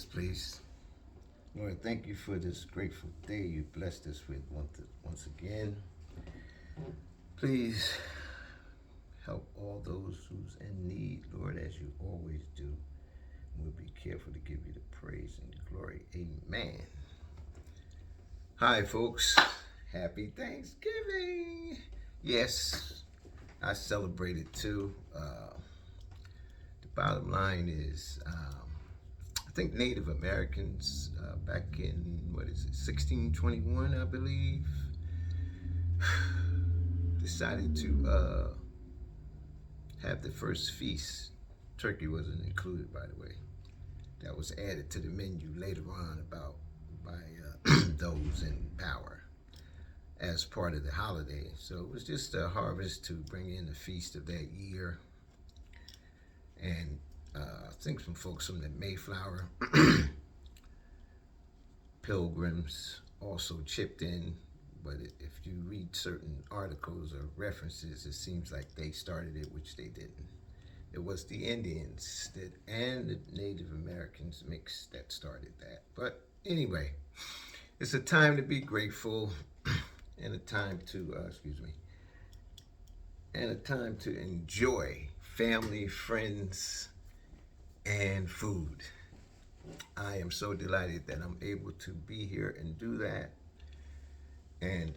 us, please. Lord, thank you for this grateful day you blessed us with once again. Please help all those who's in need, Lord, as you always do. We'll be careful to give you the praise and glory. Amen. Hi, folks. Happy Thanksgiving. Yes, I celebrated too. The bottom line is, I think Native Americans back in, 1621, I believe, decided to have the first feast. Turkey wasn't included, by the way. That was added to the menu later on by those in power as part of the holiday. So it was just a harvest to bring in the feast of that year. And I think some folks from the Mayflower Pilgrims also chipped in, but if you read certain articles or references, it seems like they started it, which they didn't. It was the Indians and the Native Americans mix that started that. But anyway, it's a time to be grateful and a time to, and a time to enjoy family, friends, and food. I am so delighted that I'm able to be here and do that. And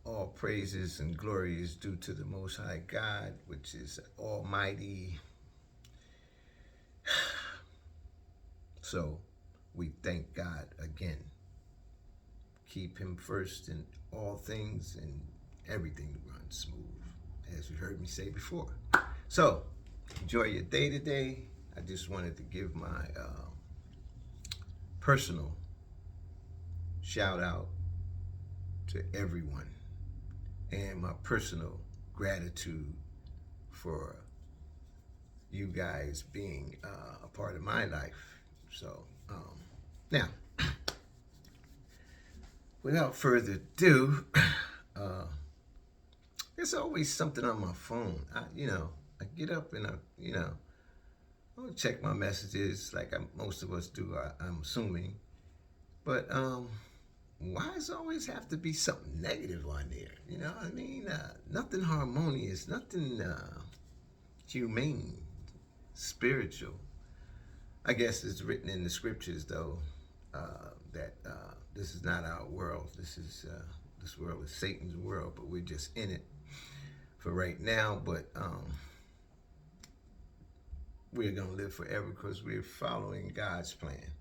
all praises and glory is due to the Most High God, which is Almighty. So we thank God again. Keep Him first in all things, and everything runs smooth, as you heard me say before. So enjoy your day today. I just wanted to give my personal shout out to everyone and my personal gratitude for you guys being a part of my life. So now, without further ado, there's always something on my phone. I get up and I'll check my messages like most of us do, I'm assuming. But why does it always have to be something negative on there? You know what I mean? Nothing harmonious, nothing humane, spiritual. I guess it's written in the scriptures, though, that this is not our world. This world is Satan's world, but we're just in it for right now. But we're going to live forever because we're following God's plan.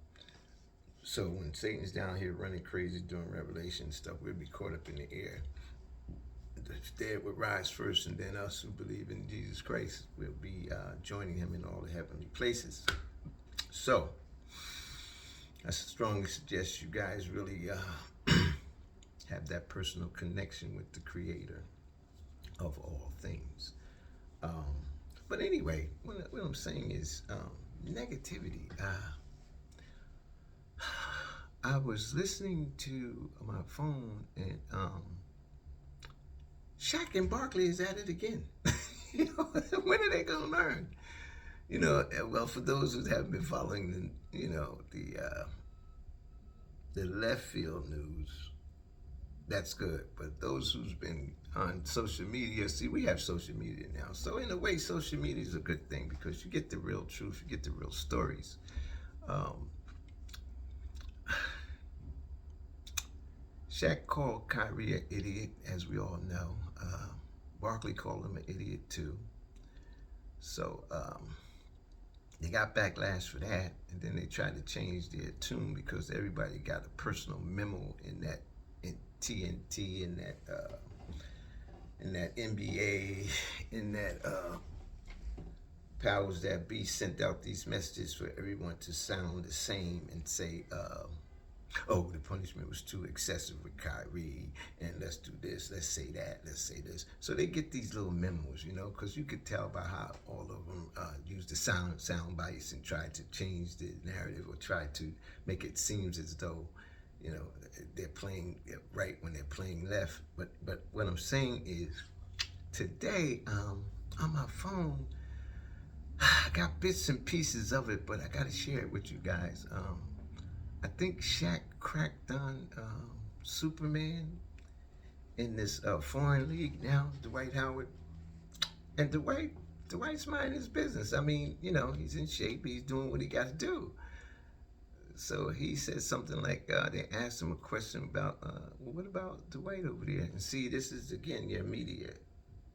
So when Satan's down here running crazy doing revelation stuff, we'll be caught up in the air. The dead will rise first, and then us who believe in Jesus Christ will be joining him in all the heavenly places. So I strongly suggest you guys really have that personal connection with the Creator of all things. But anyway, what I'm saying is negativity. I was listening to my phone, and Shaq and Barkley is at it again. When are they gonna learn? Well, for those who haven't been following the left field news, that's good. But those who's been on social media, see, we have social media now. So in a way, social media is a good thing because you get the real truth, you get the real stories. Shaq called Kyrie an idiot, as we all know. Barkley called him an idiot too. So they got backlash for that, and then they tried to change their tune because everybody got a personal memo in TNT, in that NBA, in that powers that be sent out these messages for everyone to sound the same and say, oh, the punishment was too excessive with Kyrie, and let's do this, let's say that, let's say this. So they get these little memos, because you could tell by how all of them use the sound bites and try to change the narrative or try to make it seem as though, they're playing right when they're playing left. But what I'm saying is, today on my phone, I got bits and pieces of it, but I got to share it with you guys. I think Shaq cracked on Superman in this foreign league now, Dwight Howard. And Dwight's minding his business. I mean, he's in shape. He's doing what he got to do. So he said something like, they asked him a question about, well, what about Dwight over there? And see, this is, again, your media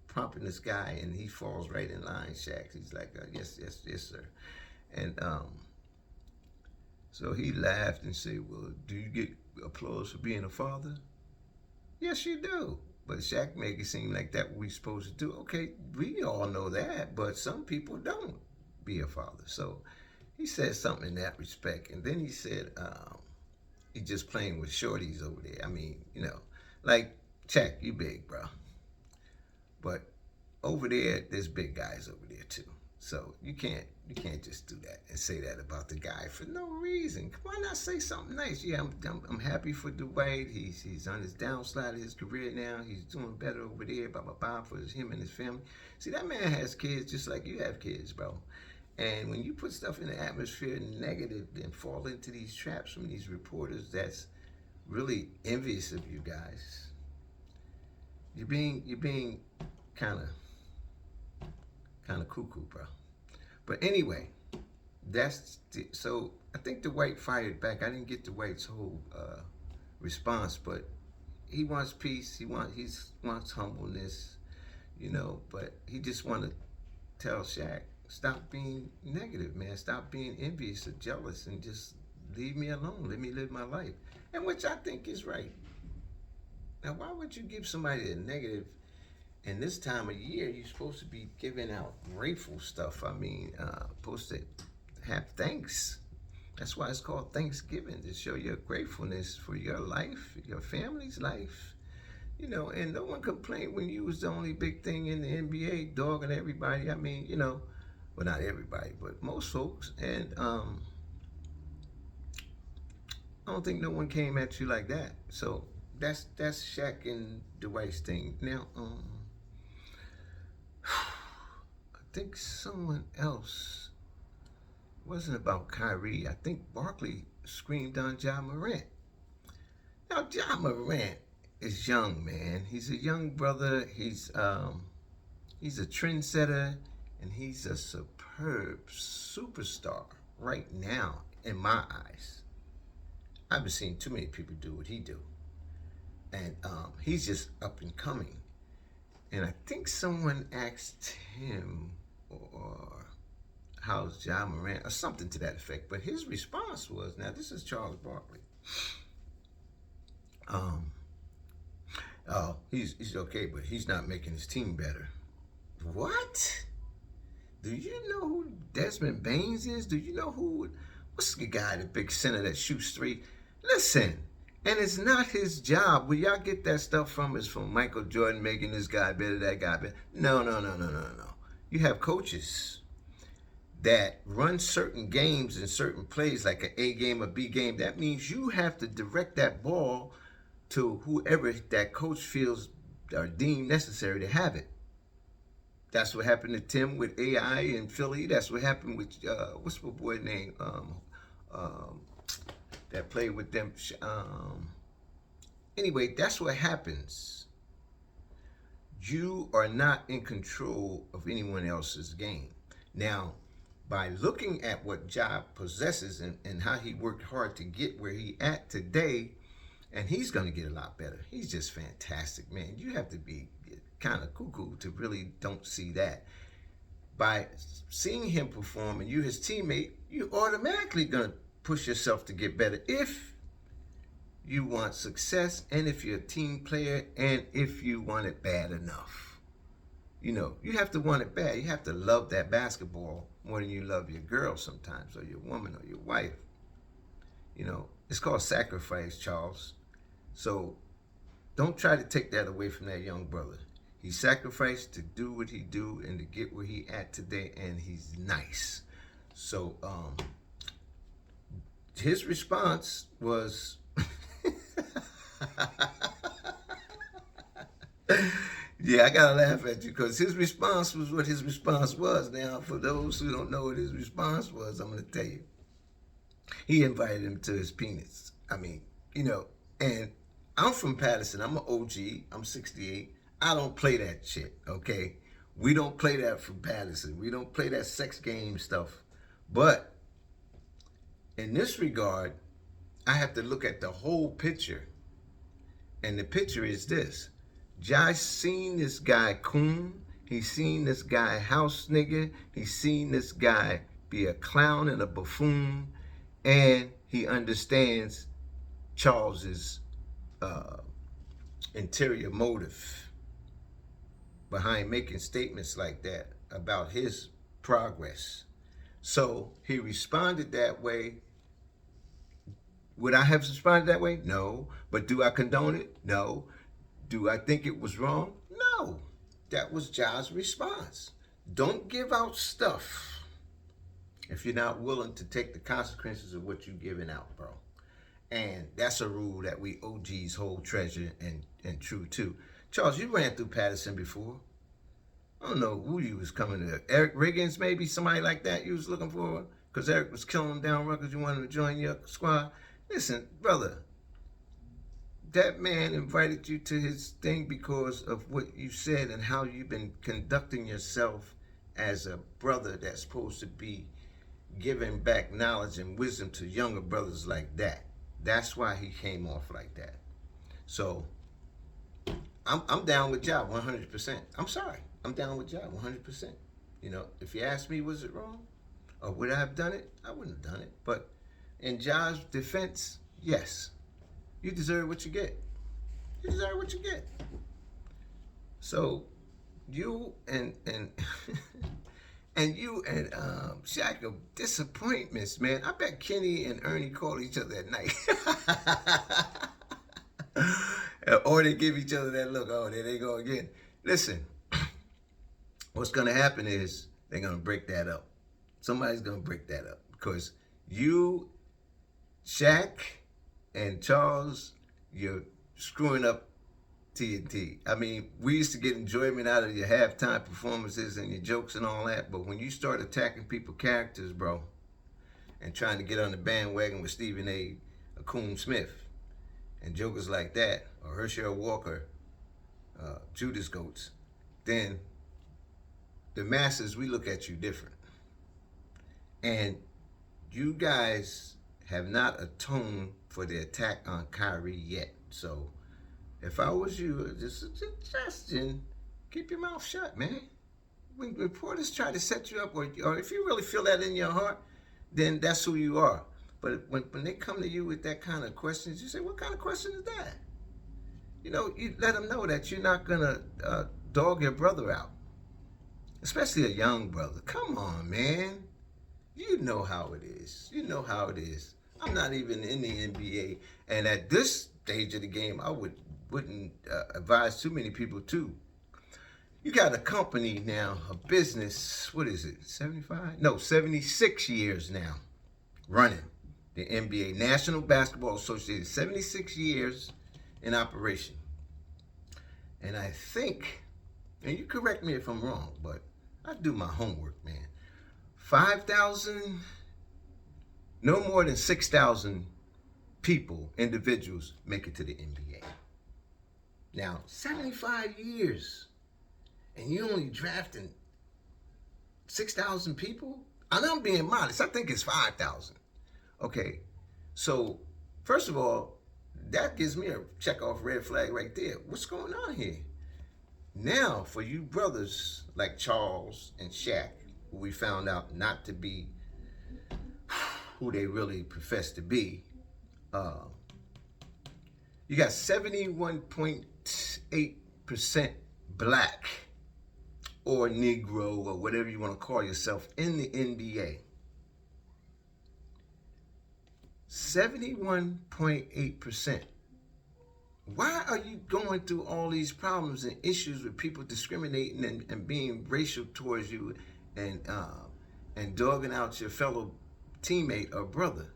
prompting this guy, and he falls right in line, Shaq. He's like, yes, yes, yes, sir. And so he laughed and said, well, do you get applause for being a father? Yes, you do. But Shaq make it seem like that what we supposed to do. Okay, we all know that, but some people don't be a father. So he said something in that respect. And then he said, he just playing with shorties over there. I mean, like, Shaq, you big, bro. But over there, there's big guys over there too. So you can't just do that and say that about the guy for no reason. Why not say something nice? Yeah, I'm happy for Dwight. He's on his downslide of his career now. He's doing better over there. Blah blah blah for him and his family. See, that man has kids just like you have kids, bro. And when you put stuff in the atmosphere negative and fall into these traps from these reporters that's really envious of you guys, you're being kind of cuckoo, bro. But anyway, so I think Dwight fired back. I didn't get Dwight's whole response, but he wants peace. He wants humbleness, But he just want to tell Shaq, stop being negative, man. Stop being envious or jealous, and just leave me alone. Let me live my life, and which I think is right. Now, why would you give somebody a negative? And this time of year, you're supposed to be giving out grateful stuff. I mean, supposed to have thanks. That's why it's called Thanksgiving, to show your gratefulness for your life, your family's life. And no one complained when you was the only big thing in the NBA, dogging everybody. I mean, well, not everybody, but most folks. And I don't think no one came at you like that. So that's Shaq and Dwight's thing. Now, I think someone else, wasn't about Kyrie. I think Barkley screamed on Ja Morant. Now, Ja Morant is young, man. He's a young brother. He's a trendsetter, and he's a superb superstar right now in my eyes. I haven't seen too many people do what he do, and he's just up and coming. And I think someone asked him, or how's Ja Morant, or something to that effect. But his response was, now this is Charles Barkley. He's okay, but he's not making his team better. What? Do you know who Desmond Baines is? Do you know what's the guy, the big center that shoots three? Listen, and it's not his job. Where y'all get that stuff from is from Michael Jordan making this guy better, that guy better. No. You have coaches that run certain games and certain plays, like an A game, a B game. That means you have to direct that ball to whoever that coach feels or deemed necessary to have it. That's what happened to Tim with AI in Philly. That's what happened with, what's my boy name? That played with them. Anyway, that's what happens. You are not in control of anyone else's game. Now, by looking at what Ja possesses and how he worked hard to get where he at today, and he's going to get a lot better. He's just fantastic, man. You have to be kind of cuckoo to really don't see that. By seeing him perform and you his teammate, you automatically going to push yourself to get better if you want success, and if you're a team player, and if you want it bad enough. You have to want it bad. You have to love that basketball more than you love your girl sometimes, or your woman, or your wife. It's called sacrifice, Charles. So don't try to take that away from that young brother. He sacrificed to do what he do and to get where he at today, and he's nice. So his response was yeah, I gotta laugh at you, because his response was what his response was. Now, for those who don't know what his response was, I'm gonna tell you. He invited him to his penis. I mean, and I'm from Patterson. I'm an OG. I'm 68. I don't play that shit, okay? We don't play that from Patterson. We don't play that sex game stuff. But in this regard, I have to look at the whole picture. And the picture is this. Josh seen this guy coon. He's seen this guy house nigga. He's seen this guy be a clown and a buffoon. And he understands Charles's interior motive behind making statements like that about his progress. So he responded that way. Would I have responded that way? No. But do I condone it? No. Do I think it was wrong? No. That was Ja's response. Don't give out stuff if you're not willing to take the consequences of what you're giving out, bro. And that's a rule that we OGs hold treasure and true to. Charles, you ran through Patterson before. I don't know who you was coming to. Eric Riggins, maybe somebody like that you was looking for? Because Eric was killing them down Rutgers. You wanted to join your squad? Listen, brother, that man invited you to his thing because of what you said and how you've been conducting yourself as a brother that's supposed to be giving back knowledge and wisdom to younger brothers like that. That's why he came off like that. So I'm down with Ja 100%. I'm sorry. I'm down with Ja 100%. If you ask me, was it wrong? Or would I have done it? I wouldn't have done it. But in Ja's defense, yes. You deserve what you get. You deserve what you get. So you and and you and Shaq are disappointments, man. I bet Kenny and Ernie call each other at night. Or they give each other that look. Oh, there they go again. Listen, what's going to happen is they're going to break that up. Somebody's going to break that up. Because you, Shaq, and Charles, you're screwing up TNT. I mean, we used to get enjoyment out of your halftime performances and your jokes and all that, but when you start attacking people's characters, bro, and trying to get on the bandwagon with Stephen A. Coon Smith and jokers like that, or Herschel Walker, Judas Goats, then the masses, we look at you different. And you guys have not atoned for the attack on Kyrie yet. So if I was you, just a suggestion, keep your mouth shut, man. When reporters try to set you up, or if you really feel that in your heart, then that's who you are. But when they come to you with that kind of questions, you say, what kind of question is that? You let them know that you're not going to dog your brother out, especially a young brother. Come on, man. You know how it is. You know how it is. I'm not even in the NBA. And at this stage of the game, I wouldn't advise too many people to. You got a company now, a business, what is it, 75? No, 76 years now running. The NBA, National Basketball Association, 76 years in operation. And I think, and you correct me if I'm wrong, but I do my homework, man. 5,000, no more than 6,000 people, individuals, make it to the NBA. Now, 75 years, and you only drafting 6,000 people? And I'm being modest. I think it's 5,000. Okay, so first of all, that gives me a check-off red flag right there. What's going on here? Now, for you brothers like Charles and Shaq, who we found out not to be who they really profess to be, you got 71.8% black or Negro or whatever you want to call yourself in the NBA. 71.8%. Why are you going through all these problems and issues with people discriminating and being racial towards you and dogging out your fellow teammate or brother?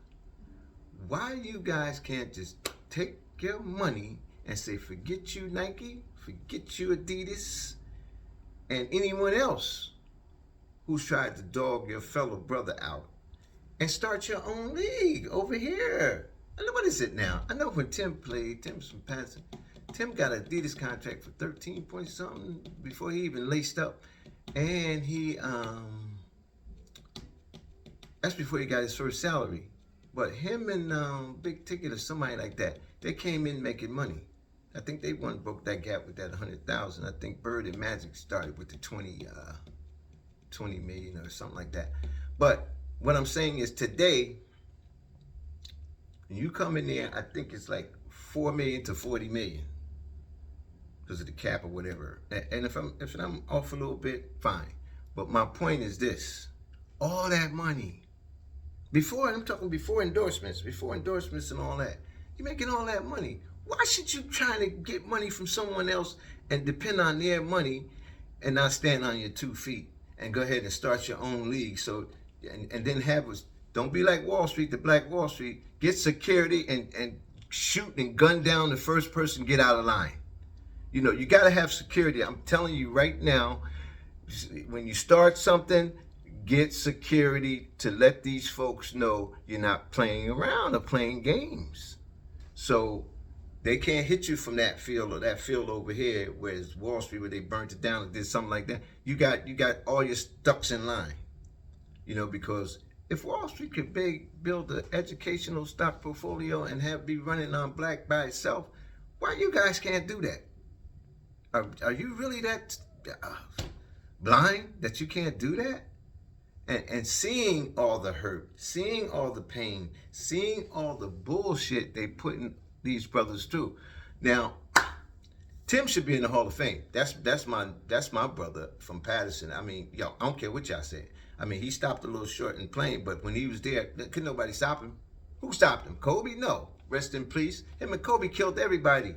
Why you guys can't just take your money and say, forget you Nike, forget you Adidas, and anyone else who's tried to dog your fellow brother out, and start your own league over here. I know what is it now? I know when Tim played, Tim's from Patterson. Tim got an Adidas contract for 13 point something before he even laced up, and that's before he got his first salary. But him and Big Ticket or somebody like that, they came in making money. I think they broke that gap with that 100,000. I think Bird and Magic started with the 20 million or something like that. But what I'm saying is today, when you come in there, I think it's like 4 million to 40 million because of the cap or whatever. And if I'm off a little bit, fine. But my point is this: all that money I'm talking before endorsements and all that. You're making all that money. Why should you try to get money from someone else and depend on their money and not stand on your 2 feet and go ahead and start your own league? So and then don't be like Wall Street, the Black Wall Street. Get security and shoot and gun down the first person, get out of line. You know, you got to have security. I'm telling you right now, when you start something, get security to let these folks know you're not playing around or playing games. So they can't hit you from that field or that field over here, whereas Wall Street, where they burnt it down and did something like that. You got all your ducks in line. You know, because if Wall Street could build an educational stock portfolio and be running on black by itself, why you guys can't do that? Are you really that blind that you can't do that? And seeing all the hurt, seeing all the pain, seeing all the bullshit they putting these brothers through. Now, Tim should be in the Hall of Fame. That's my brother from Patterson. I mean, yo, I don't care what y'all say. I mean, he stopped a little short in playing, but when he was there, couldn't nobody stop him. Who stopped him? Kobe? No. Rest in peace. Him and Kobe killed everybody.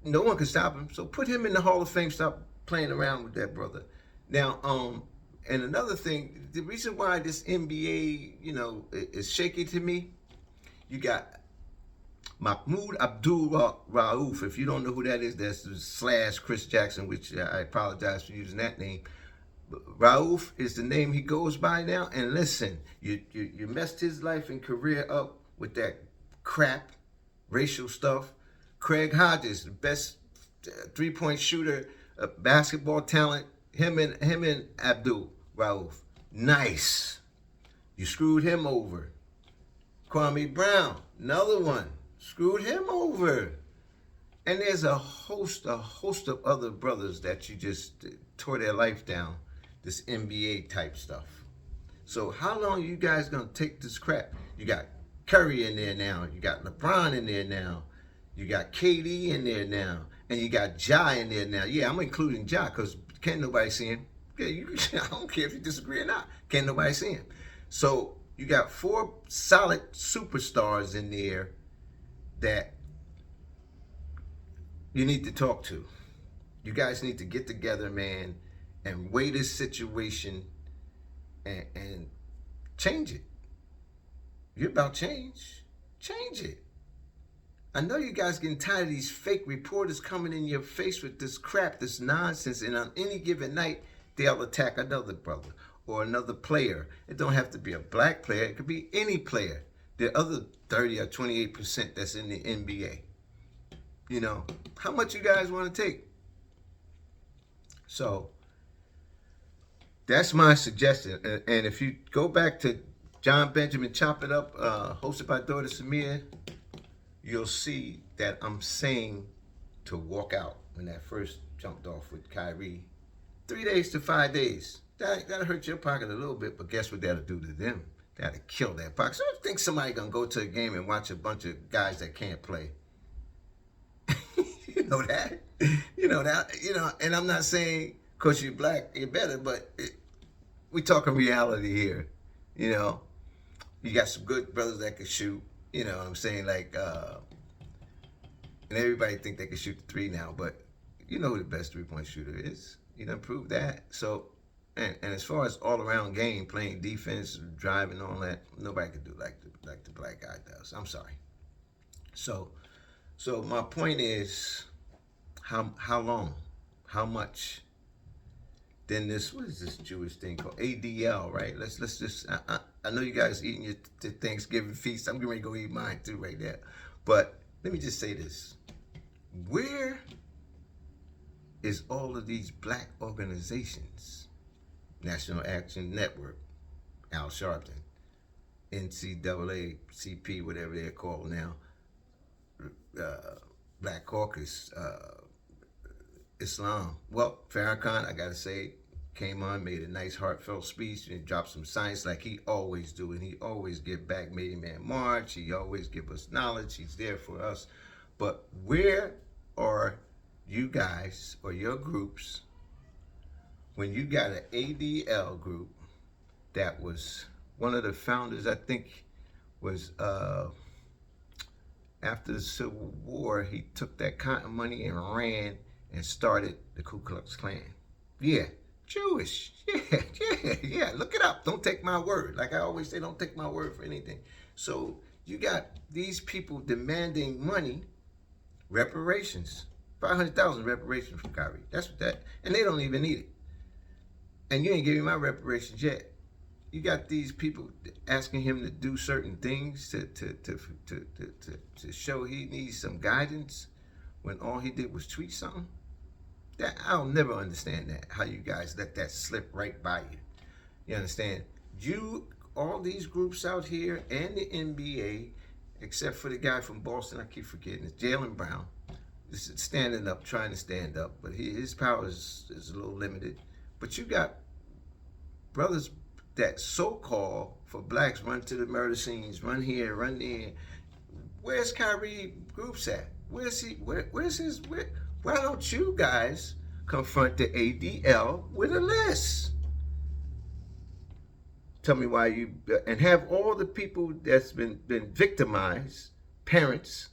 No one could stop him. So put him in the Hall of Fame. Stop playing around with that brother. Now, and another thing, the reason why this NBA, you know, is shaky to me, you got Mahmoud Abdul-Rauf. If you don't know who that is, that's / Chris Jackson, which I apologize for using that name. Rauf is the name he goes by now. And listen, you messed his life and career up with that crap, racial stuff. Craig Hodges, the best 3-point shooter, basketball talent. Him and Abdul Rauf. Nice. You screwed him over. Kwame Brown, another one. Screwed him over. And there's a host of other brothers that you just tore their life down. This NBA type stuff. So how long are you guys gonna take this crap? You got Curry in there now. You got LeBron in there now. You got KD in there now. And you got Ja in there now. Yeah, I'm including Ja because can't nobody see him. Yeah, I don't care if you disagree or not. Can't nobody see him. So you got 4 solid superstars in there that you need to talk to. You guys need to get together, man, and weigh this situation and change it. You're about change. Change it. I know you guys getting tired of these fake reporters coming in your face with this crap, this nonsense, and on any given night, they'll attack another brother or another player. It don't have to be a black player. It could be any player. The other 30 or 28% that's in the NBA. You know, how much you guys want to take? So, that's my suggestion. And if you go back to John Benjamin Chop It Up, hosted by Daughter Samir, you'll see that I'm saying to walk out when that first jumped off with Kyrie. 3 days to 5 days. That'll hurt your pocket a little bit, but guess what that'll do to them? That'll kill their pocket. So I think somebody gonna go to a game and watch a bunch of guys that can't play. You know that? You know that? You know, and I'm not saying because you're black, you're better, but we talking reality here. You know, you got some good brothers that can shoot. You know what I'm saying? Like, and everybody think they can shoot the 3 now, but you know who the best 3-point shooter is. You done proved that. So, and as far as all-around game, playing defense, driving, all that, nobody can do like the black guy does. I'm sorry. So my point is, how long, how much? Then what is this Jewish thing called ADL, right? Let's just, I know you guys eating your Thanksgiving feast. I'm getting ready to go eat mine too right now. But let me just say this. Where is all of these black organizations? National Action Network, Al Sharpton, NCAACP, whatever they're called now, Black Caucus, Islam. Well, Farrakhan, I gotta say, came on, made a nice heartfelt speech, and dropped some science like he always do, and he always give back. Made Man March. He always give us knowledge. He's there for us. But where are you guys or your groups when you got an ADL group that was one of the founders, I think, was after the Civil War, he took that cotton money and ran and started the Ku Klux Klan. Yeah, Jewish. Yeah. Look it up. Don't take my word. Like I always say, don't take my word for anything. So you got these people demanding money, reparations, 500,000 reparations from Kyrie. That's what that, and they don't even need it. And you ain't giving my reparations yet. You got these people asking him to do certain things to show he needs some guidance when all he did was tweet something. That I'll never understand that. How you guys let that slip right by you. You understand? All these groups out here and the NBA, except for the guy from Boston, I keep forgetting, it's Jaylen Brown. This is standing up, trying to stand up, but his power is a little limited. But you got brothers that so-called for blacks run to the murder scenes, run here, run there. Where's Kyrie groups at? Where's he? Where's his? Why don't you guys confront the ADL with a list? Tell me why you, and have all the people that's been victimized, parents,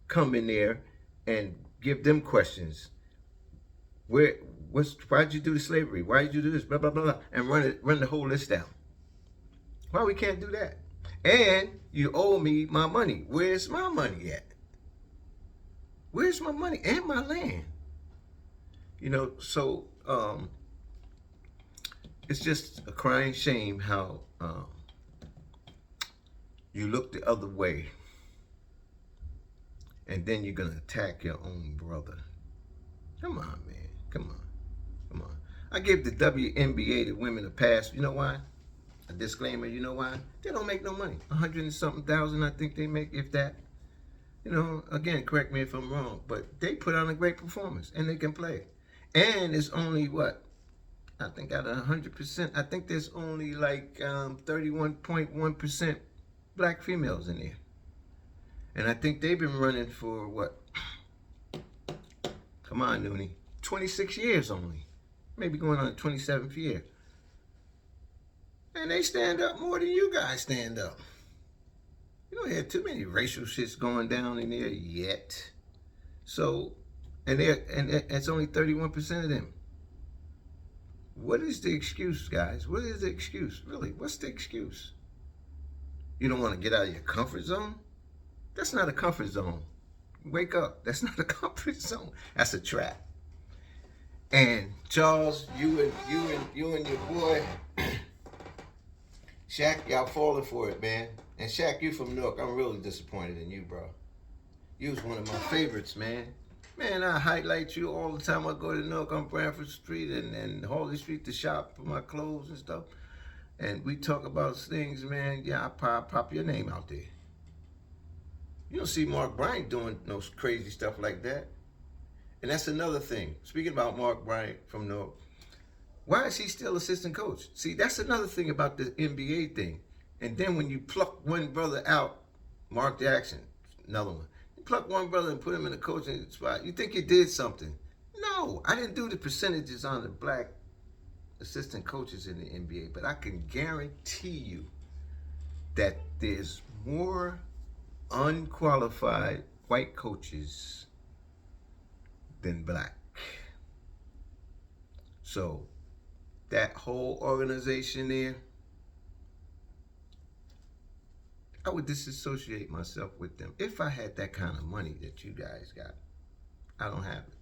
come in there and give them questions. Why'd you do the slavery? Why'd you do this? Blah, blah, blah, and run the whole list down. Why we can't do that? And you owe me my money. Where's my money at? Where's my money and my land? You know, so it's just a crying shame how you look the other way and then you're gonna attack your own brother. Come on, man. Come on. I give the WNBA, the women, a pass. You know why? A disclaimer, you know why? They don't make no money. 100 and something thousand, I think they make, if that. You know, again, correct me if I'm wrong, but they put on a great performance and they can play. And it's only what? I think out of 100%, I think there's only like 31.1% black females in there. And I think they've been running for what? Come on, Noonie. 26 years only. Maybe going on the 27th year. And they stand up more than you guys stand up. You don't hear too many racial shits going down in there yet. So, and it's only 31% of them. What is the excuse, guys? What is the excuse? Really, what's the excuse? You don't want to get out of your comfort zone? That's not a comfort zone. Wake up. That's not a comfort zone. That's a trap. And Charles, you and your boy Shaq, y'all falling for it, man. And Shaq, you from Newark. I'm really disappointed in you, bro. You was one of my favorites, man. Man, I highlight you all the time. I go to Newark on Branford Street and Hawley Street to shop for my clothes and stuff. And we talk about things, man. Yeah, I pop your name out there. You don't see Mark Bryant doing no crazy stuff like that. And that's another thing. Speaking about Mark Bryant from Newark, why is he still assistant coach? See, that's another thing about the NBA thing. And then when you pluck one brother out, Mark Jackson, another one. You pluck one brother and put him in a coaching spot. You think you did something. No, I didn't do the percentages on the black assistant coaches in the NBA, but I can guarantee you that there's more unqualified white coaches than black. So that whole organization there, I would disassociate myself with them. If I had that kind of money that you guys got, I don't have it.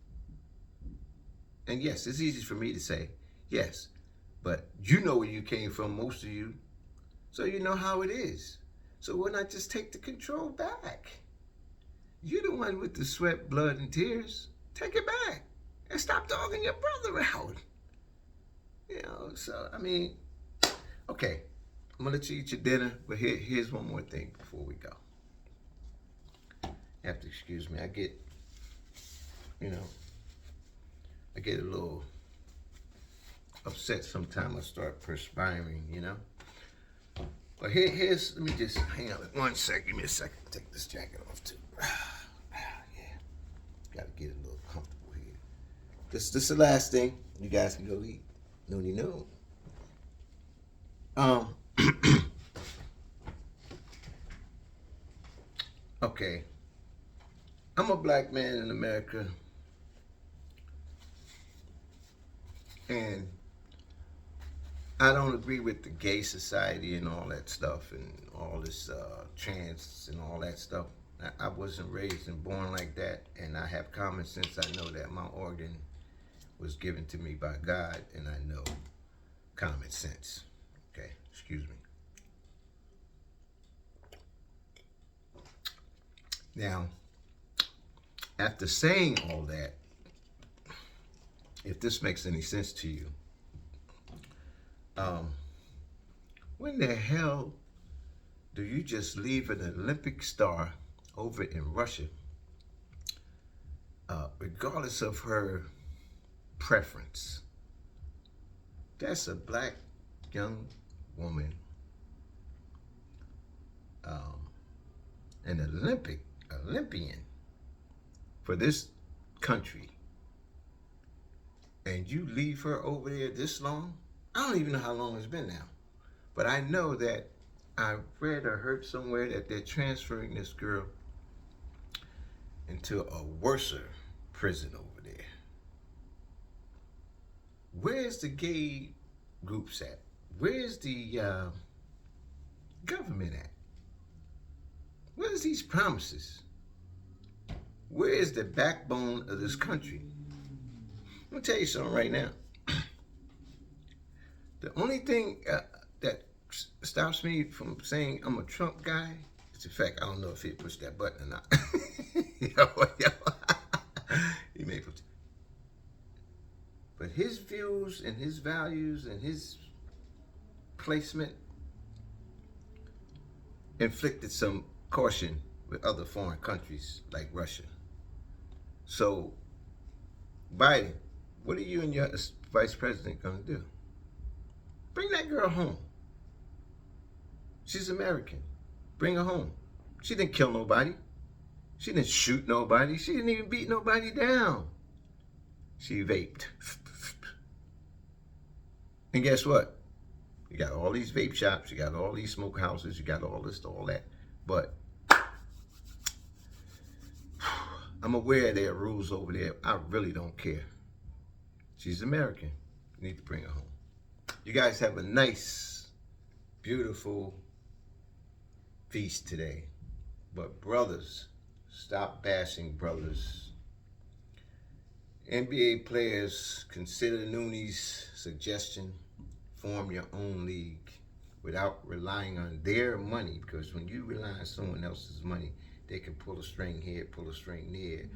And yes, it's easy for me to say, yes, but you know where you came from, most of you. So you know how it is. So why not just take the control back? You're the one with the sweat, blood, and tears. Take it back and stop dogging your brother out. You know, so I mean, okay, I'm gonna let you eat your dinner, but here's one more thing before we go. You have to excuse me. I get a little upset sometimes. I start perspiring, But here's, let me just hang on 1 second. Give me a second. Take this jacket off too. Yeah, gotta get a little comfortable here. This is the last thing. You guys can go eat. Noonie noon. Okay. I'm a black man in America, and I don't agree with the gay society and all that stuff and all this trans and all that stuff. I wasn't raised and born like that, and I have common sense. I know that my organ was given to me by God, and I know common sense. Okay, excuse me. Now, after saying all that, if this makes any sense to you, when the hell do you just leave an Olympic star over in Russia, regardless of her preference? That's a black young woman, an Olympian for this country, and you leave her over there this long? I don't even know how long it's been now, but I know that I read or heard somewhere that they're transferring this girl into a worser prison over there. Where's the gay groups at? Where's the government at? Where's these promises? Where is the backbone of this country? I'm gonna tell you something right now. The only thing that stops me from saying I'm a Trump guy is the fact I don't know if he pushed that button or not. He may put. But his views and his values and his placement inflicted some caution with other foreign countries like Russia. So, Biden, what are you and your vice president going to do? Bring that girl home. She's American. Bring her home. She didn't kill nobody. She didn't shoot nobody. She didn't even beat nobody down. She vaped. And guess what? You got all these vape shops. You got all these smoke houses. You got all this, all that. But I'm aware there are rules over there. I really don't care. She's American. You need to bring her home. You guys have a nice, beautiful feast today. But brothers, stop bashing brothers. NBA players, consider Noonie's suggestion. Form your own league without relying on their money, because when you rely on someone else's money, they can pull a string here, pull a string there.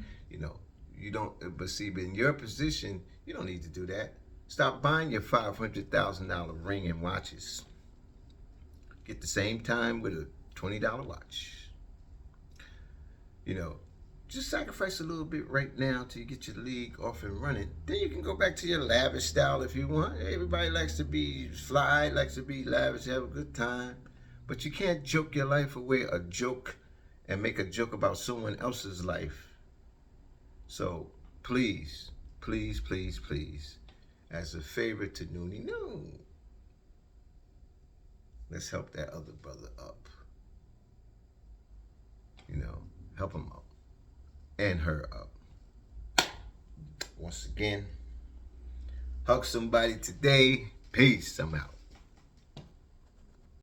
You don't, but see, in your position, you don't need to do that. Stop buying your $500,000 ring and watches. Get the same time with a $20 watch. Just sacrifice a little bit right now till you get your league off and running. Then you can go back to your lavish style if you want. Everybody likes to be fly, likes to be lavish, have a good time. But you can't joke your life away, a joke, and make a joke about someone else's life. So please, please, please, please, as a favor to Noonie Noon, let's help that other brother up. Help him up. And her up. Once again, hug somebody today. Peace. I'm out.